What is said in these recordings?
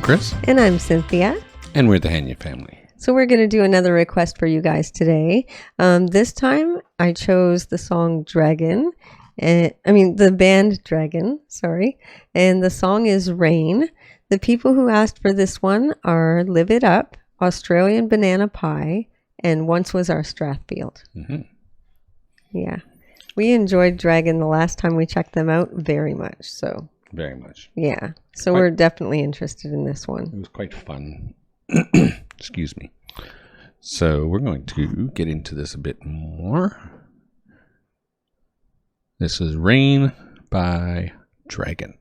Chris. And I'm Cynthia. And we're the Hanya family. So we're going to do another request for you guys today. This time I chose the song Dragon. The band Dragon, sorry. And the song is Rain. The people who asked for this one are Live It Up, Australian Banana Pie, and Once Was Our Strathfield. Mm-hmm. Yeah. We enjoyed Dragon the last time we checked them out very much. So very much. Yeah. So we're definitely interested in this one. It was quite fun. Excuse me. So we're going to get into this a bit more. This is Rain by Dragon.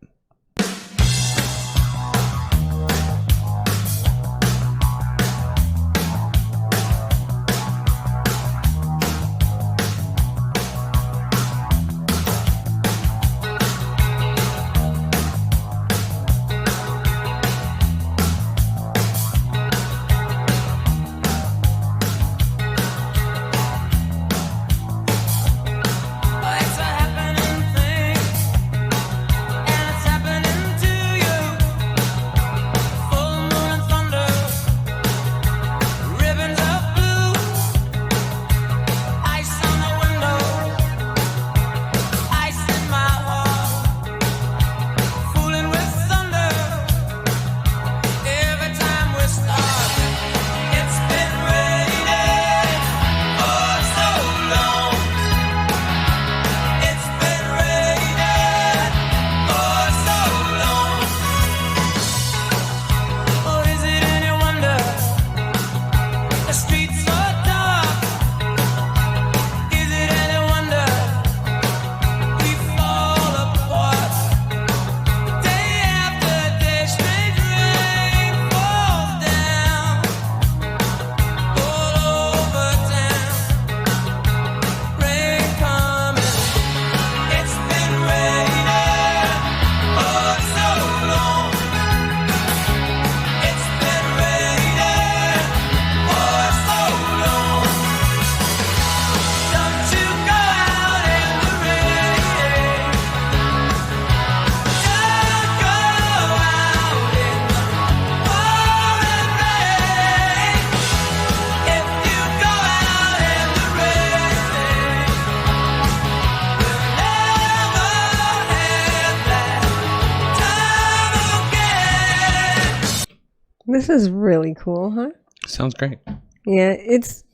This is really cool, huh? Sounds great. Yeah, if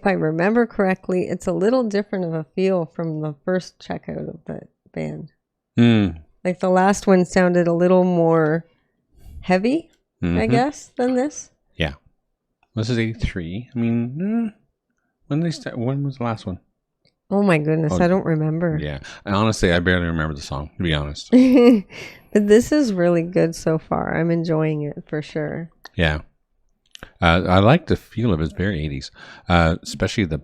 I remember correctly, it's a little different of a feel from the first checkout of the band. Like the last one sounded a little more heavy, I guess, than this. Yeah. This is 83. I mean, when was the last one? Oh my goodness, I don't remember. Yeah. Honestly, I barely remember the song, to be honest. But this is really good so far. I'm enjoying it for sure. Yeah. I like the feel of it. It's very 80s, especially the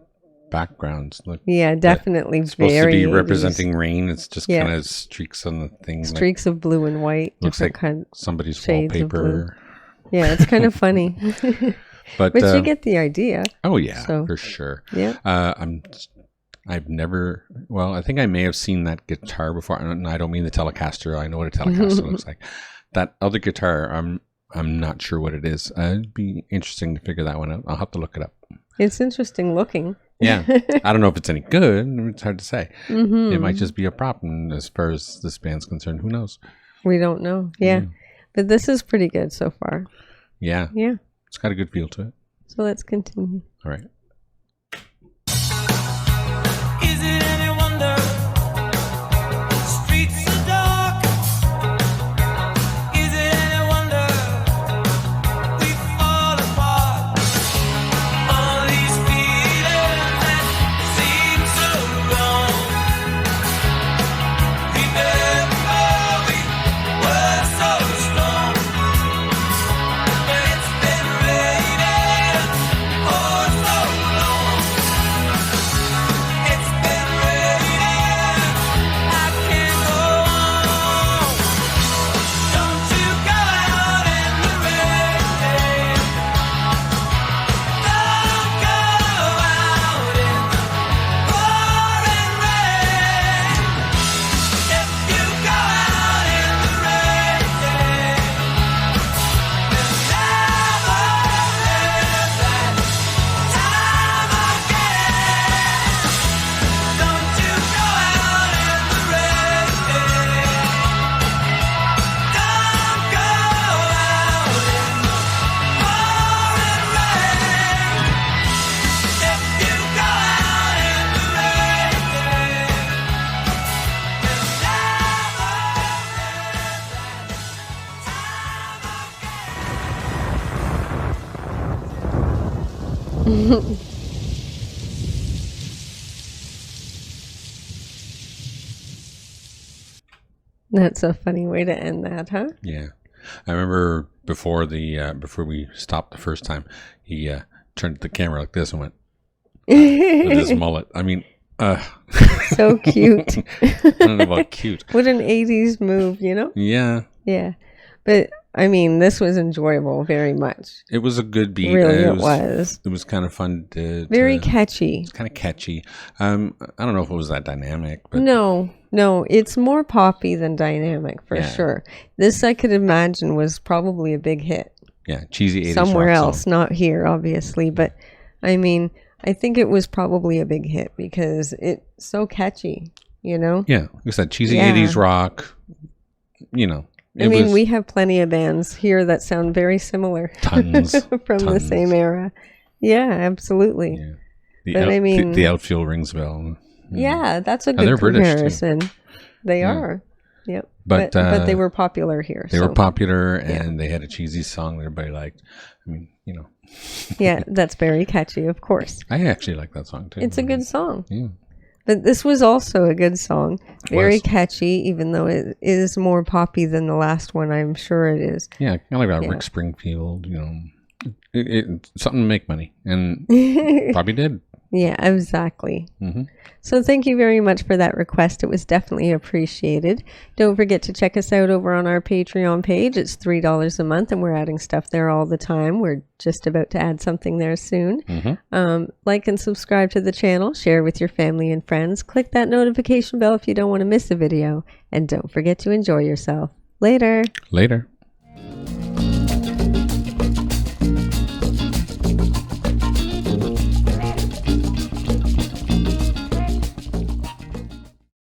backgrounds. Yeah, definitely. It's supposed to be representing rain. It's just kind of streaks on the thing. Streaks of blue and white. Looks like somebody's wallpaper. Yeah, it's kind of funny. But you get the idea. Oh, yeah, for sure. Yeah. I think I may have seen that guitar before, and I don't mean the Telecaster. I know what a Telecaster looks like. That other guitar, I'm not sure what it is. It'd be interesting to figure that one out. I'll have to look it up. It's interesting looking. Yeah. I don't know if it's any good. It's hard to say. It might just be a prop, and as far as this band's concerned, who knows? We don't know. Yeah. But this is pretty good so far. Yeah. Yeah. It's got a good feel to it. So let's continue. All right. It's been raining, oh so That's a funny way to end that, huh? Yeah, I remember before we stopped the first time, he turned the camera like this and went with his mullet. I mean, So cute. I don't know about cute. What an 80s move, you know? Yeah, Yeah. But I mean, this was enjoyable very much. it was a good beat. Really, it was. It was kind of fun Very catchy. It's kind of catchy. I don't know if it was that dynamic, but No, it's more poppy than dynamic for Yeah. sure. This I could imagine was probably a big hit yeah, cheesy 80s somewhere rock else, song. not here, obviously. But I mean, I think it was probably a big hit because it's so catchy, you know? Yeah, like I said, cheesy Yeah. 80s rock. You know, I mean, we have plenty of bands here that sound very similar Tons, from the tons. same era. Yeah, absolutely. Yeah. But I mean- the outfield rings a bell. Yeah, that's a And they're good British, too. comparison. They Yeah. are. Yep. But, But they were popular here. They were so- popular, and they had a cheesy song that everybody liked. I mean, you know, Yeah, that's very catchy, of course. I actually like that song too. It's a good song. Yeah. But this was also a good song. Very Was. catchy, even though it is more poppy than the last one. I'm sure it is. Yeah, kind of like that Yeah. Rick Springfield, you know. It's something to make money, and probably did. Yeah, exactly. Hmm. So thank you very much for that request. It was definitely appreciated. Don't forget to check us out over on our Patreon page. It's $3 a month, and we're adding stuff there all the time. We're just about to add something there soon. Like and subscribe to the channel. Share with your family and friends. Click that notification bell if you don't want to miss a video. And don't forget to enjoy yourself. Later. Later.